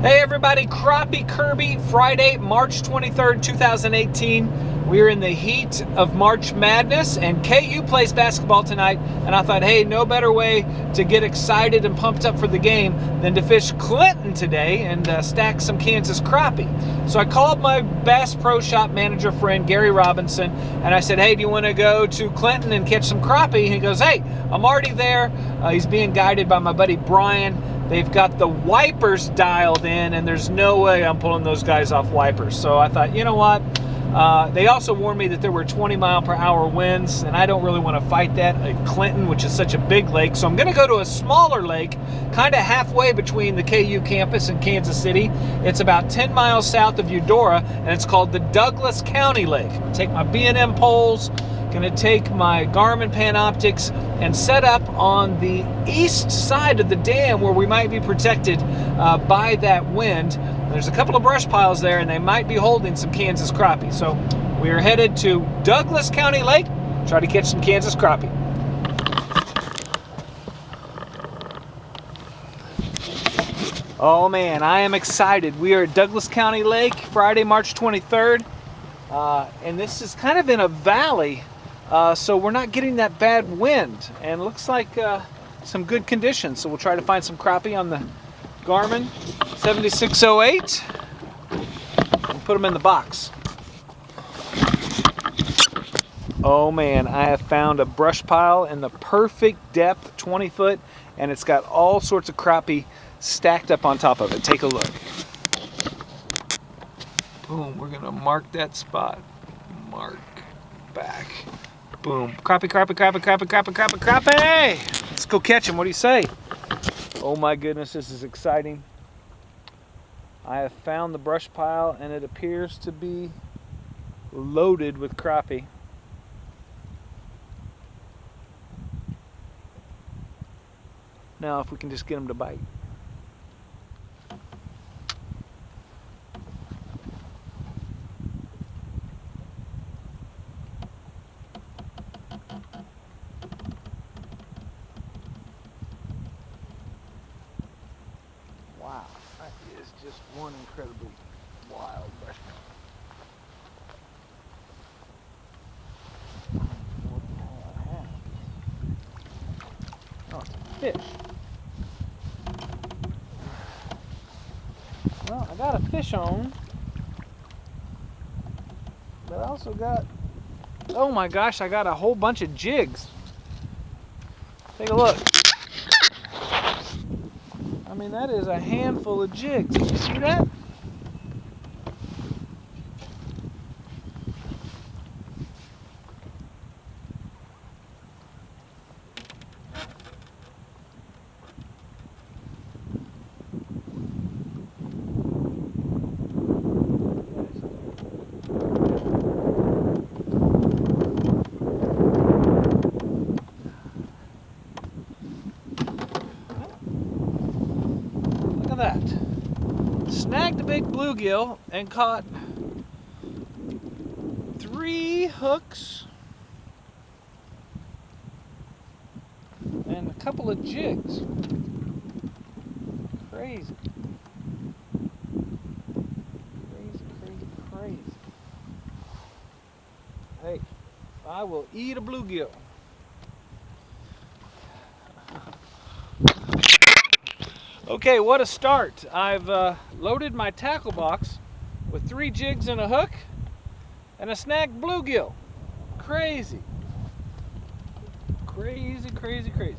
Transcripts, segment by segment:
Hey everybody, Crappie Kirby, Friday, March 23rd, 2018. We are in the heat of March Madness, and KU plays basketball tonight, and I thought, hey, no better way to get excited and pumped up for the game than to fish Clinton today and stack some Kansas crappie. So I called my Bass Pro Shop manager friend, Gary Robinson, and I said, hey, do you want to go to Clinton and catch some crappie? And he goes, hey, I'm already there. He's being guided by my buddy Brian. They've got the wipers dialed in, and there's no way I'm pulling those guys off wipers. So I thought, you know what? They also warned me that there were 20-mile-per-hour winds, and I don't really want to fight that at Clinton, which is such a big lake. So I'm going to go to a smaller lake, kind of halfway between the KU campus and Kansas City. It's about 10 miles south of Eudora, and it's called the Douglas County Lake. I'm going to take my B&M poles, going to take my Garmin Panoptics, and set up on the east side of the dam where we might be protected by that wind. There's a couple of brush piles there, and they might be holding some Kansas crappie. So we are headed to Douglas County Lake, try to catch some Kansas crappie. Oh man, I am excited. We are at Douglas County Lake, Friday, March 23rd. And this is kind of in a valley, so we're not getting that bad wind. And it looks like some good conditions. So we'll try to find some crappie on the Garmin 7608 and put them in the box. Oh man, I have found a brush pile in the perfect depth, 20 foot, and it's got all sorts of crappie stacked up on top of it. Take a look. Boom, we're gonna mark that spot. Mark back. Boom. Crappie, crappie, crappie, crappie, crappie, crappie, crappie! Let's go catch him. What do you say? Oh my goodness, this is exciting. I have found the brush pile, and it appears to be loaded with crappie. Now if we can just get them to bite. Wow, that is just one incredibly wild brush pile. Oh, it's a fish. Well, I got a fish on, but I also got, oh my gosh, I got a whole bunch of jigs. Take a look. I mean, that is a handful of jigs. Can you see that? That. Snagged a big bluegill and caught 3 hooks and a couple of jigs. Crazy. Crazy, crazy, crazy. Hey, I will eat a bluegill. Okay, what a start. I've loaded my tackle box with 3 jigs and a hook and a snagged bluegill. Crazy. Crazy, crazy, crazy.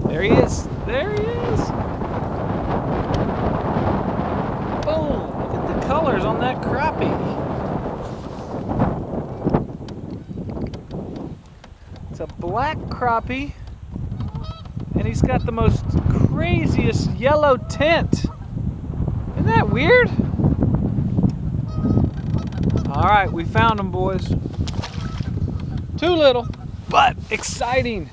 There he is. There he is. Boom. Colors on that crappie. It's a black crappie, and he's got the most craziest yellow tint. Isn't that weird? All right, we found him, boys. Too little, but exciting.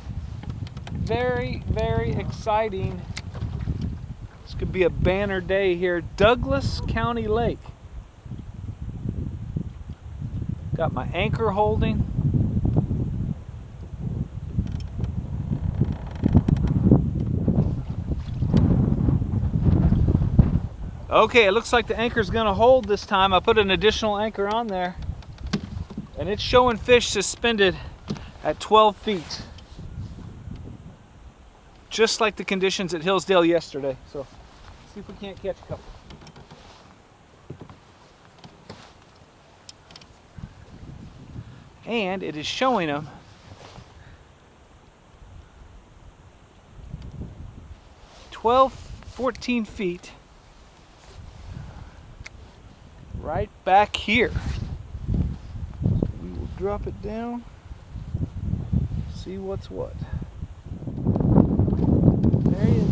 Very, very exciting. Could be a banner day here. Douglas County Lake. Got my anchor holding. Okay, it looks like the anchor's gonna hold this time. I put an additional anchor on there, and it's showing fish suspended at 12 feet. Just like the conditions at Hillsdale yesterday. So, see if we can't catch a couple. And it is showing them (12, 14 feet) right back here. We will drop it down, see what's what. There he is.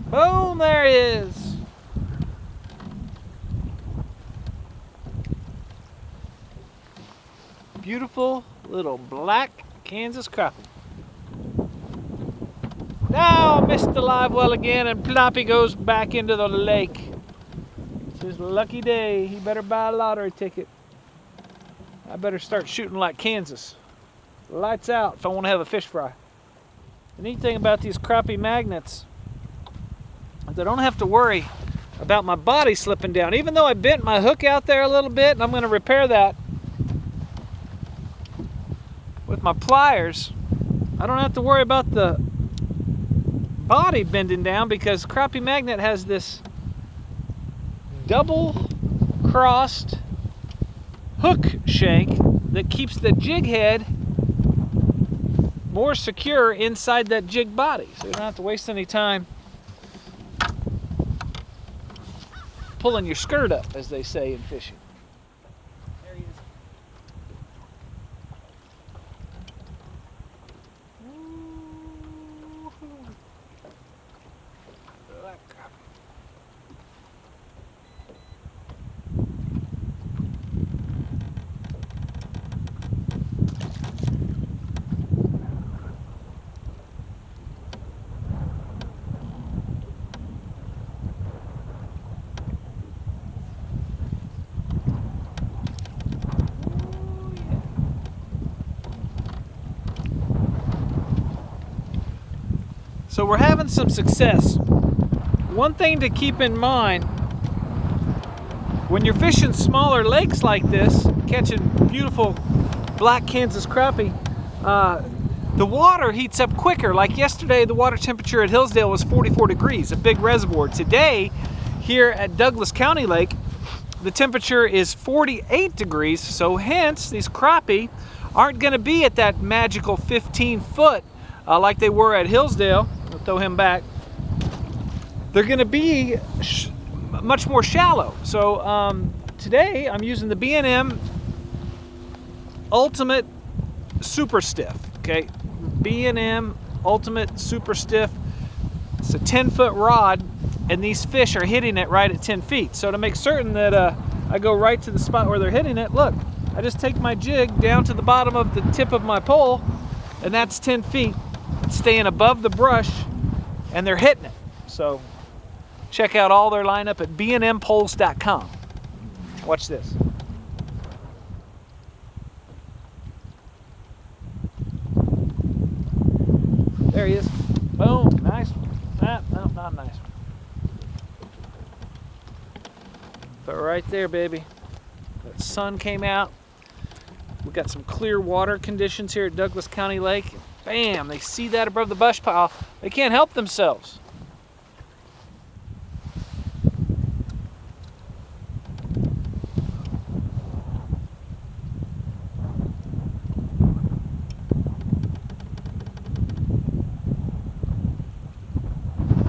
Boom, there he is. Beautiful little black Kansas crappie. Now missed the live well again, and Ploppy goes back into the lake. It's his lucky day. He better buy a lottery ticket. I better start shooting like Kansas. Lights out if I want to have a fish fry. The neat thing about these crappie magnets is I don't have to worry about my body slipping down. Even though I bent my hook out there a little bit, and I'm going to repair that with my pliers, I don't have to worry about the body bending down, because Crappie Magnet has this double crossed hook shank that keeps the jig head more secure inside that jig body, so you don't have to waste any time pulling your skirt up, as they say in fishing. There he is. So we're having some success. One thing to keep in mind when you're fishing smaller lakes like this, catching beautiful black Kansas crappie, the water heats up quicker. Like yesterday, the water temperature at Hillsdale was 44 degrees, a big reservoir. Today, here at Douglas County Lake, the temperature is 48 degrees, so hence these crappie aren't going to be at that magical 15 foot like they were at Hillsdale. I'll throw him back. They're going to be much more shallow. So today I'm using the B&M Ultimate Super Stiff. Okay, B&M Ultimate Super Stiff. It's a 10-foot rod, and these fish are hitting it right at 10 feet. So to make certain that I go right to the spot where they're hitting it, look, I just take my jig down to the bottom of the tip of my pole, and that's 10 feet. Staying above the brush, and they're hitting it. So check out all their lineup at bnmpoles.com. Watch this. There he is. Boom. Nice one. No, not a nice one. But right there, baby. That sun came out. We got some clear water conditions here at Douglas County Lake. Bam, they see that above the bush pile. They can't help themselves.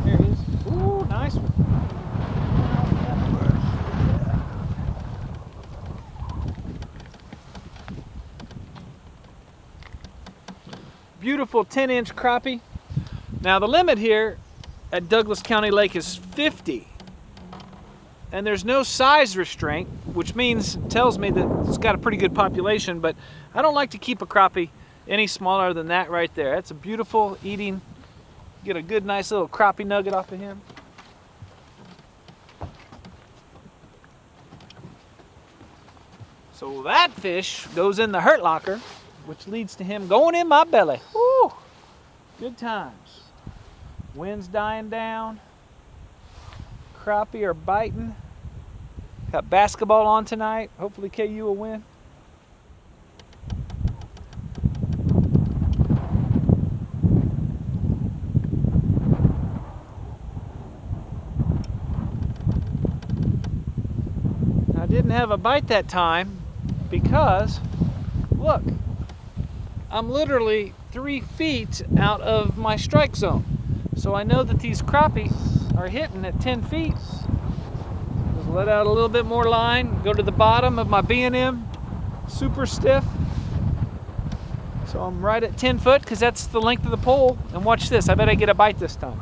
There he is. Ooh, nice one. Beautiful 10-inch crappie. Now the limit here at Douglas County Lake is 50, and there's no size restraint, which means, tells me that it's got a pretty good population, but I don't like to keep a crappie any smaller than that right there. That's a beautiful eating, get a good nice little crappie nugget off of him. So that fish goes in the hurt locker, which leads to him going in my belly. Woo! Good times. Wind's dying down. Crappie are biting. Got basketball on tonight. Hopefully KU will win. I didn't have a bite that time because, look, I'm literally 3 feet out of my strike zone. So I know that these crappie are hitting at 10 feet. Just let out a little bit more line, go to the bottom of my B&M, super stiff. So I'm right at 10 foot because that's the length of the pole. And watch this, I bet I get a bite this time.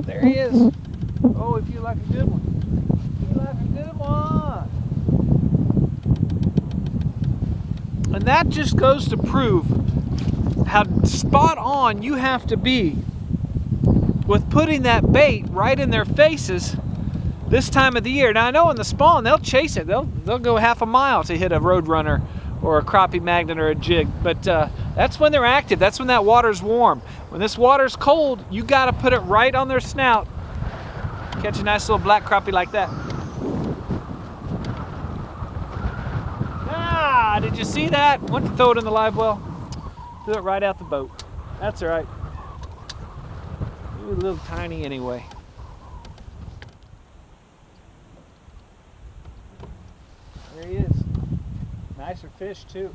There he is. Oh, if you like a good one. If you like a good one. And that just goes to prove how spot on you have to be with putting that bait right in their faces this time of the year. Now I know in the spawn they'll chase it. They'll go half a mile to hit a roadrunner or a crappie magnet or a jig, but that's when they're active. That's when that water's warm. When this water's cold, you got to put it right on their snout. Catch a nice little black crappie like that. Ah, did you see that? Went to throw it in the live well. Threw it right out the boat. That's all right. He was a little tiny anyway. There he is. Nicer fish too.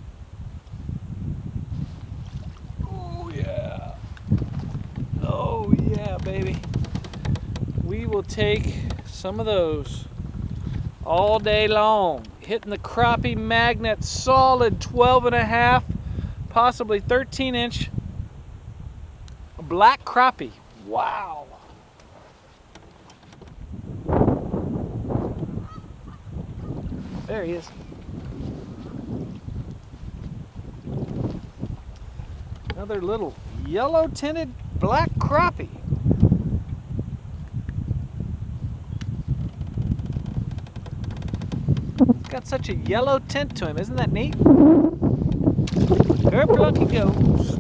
Oh yeah. Oh yeah, baby. We will take some of those all day long. Hitting the crappie magnet solid 12.5, possibly 13-inch black crappie. Wow. There he is. Another little yellow tinted black crappie. It's got such a yellow tint to him, isn't that neat? Kerplunk he goes.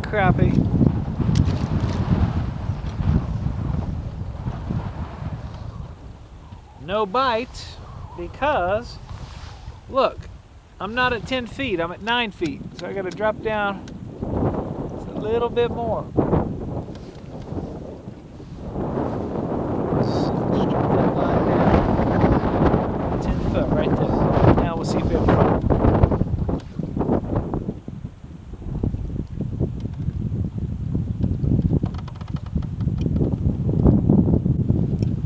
Crappie. No bite because, look, I'm not at 10 feet, I'm at 9 feet. So I gotta drop down just a little bit more. Strip that line down. 10 foot right there. Now we'll see if we have a bite.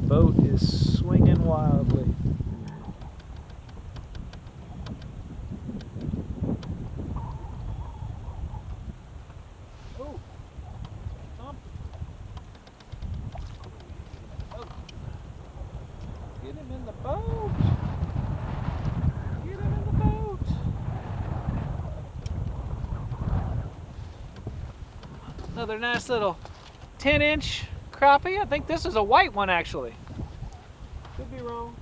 Boat is swinging wildly. Oh, get him in the boat. Get him in the boat. Another nice little 10-inch crappie. I think this is a white one actually. Could be wrong.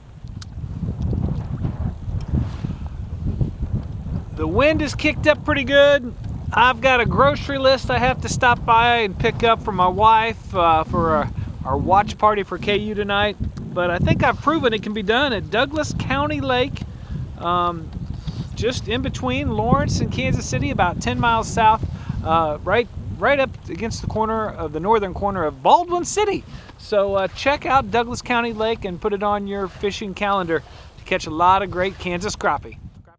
The wind is kicked up pretty good. I've got a grocery list I have to stop by and pick up for my wife for our watch party for KU tonight. But I think I've proven it can be done at Douglas County Lake, just in between Lawrence and Kansas City, about 10 miles south, right up against the corner of the northern corner of Baldwin City. So check out Douglas County Lake and put it on your fishing calendar to catch a lot of great Kansas crappie.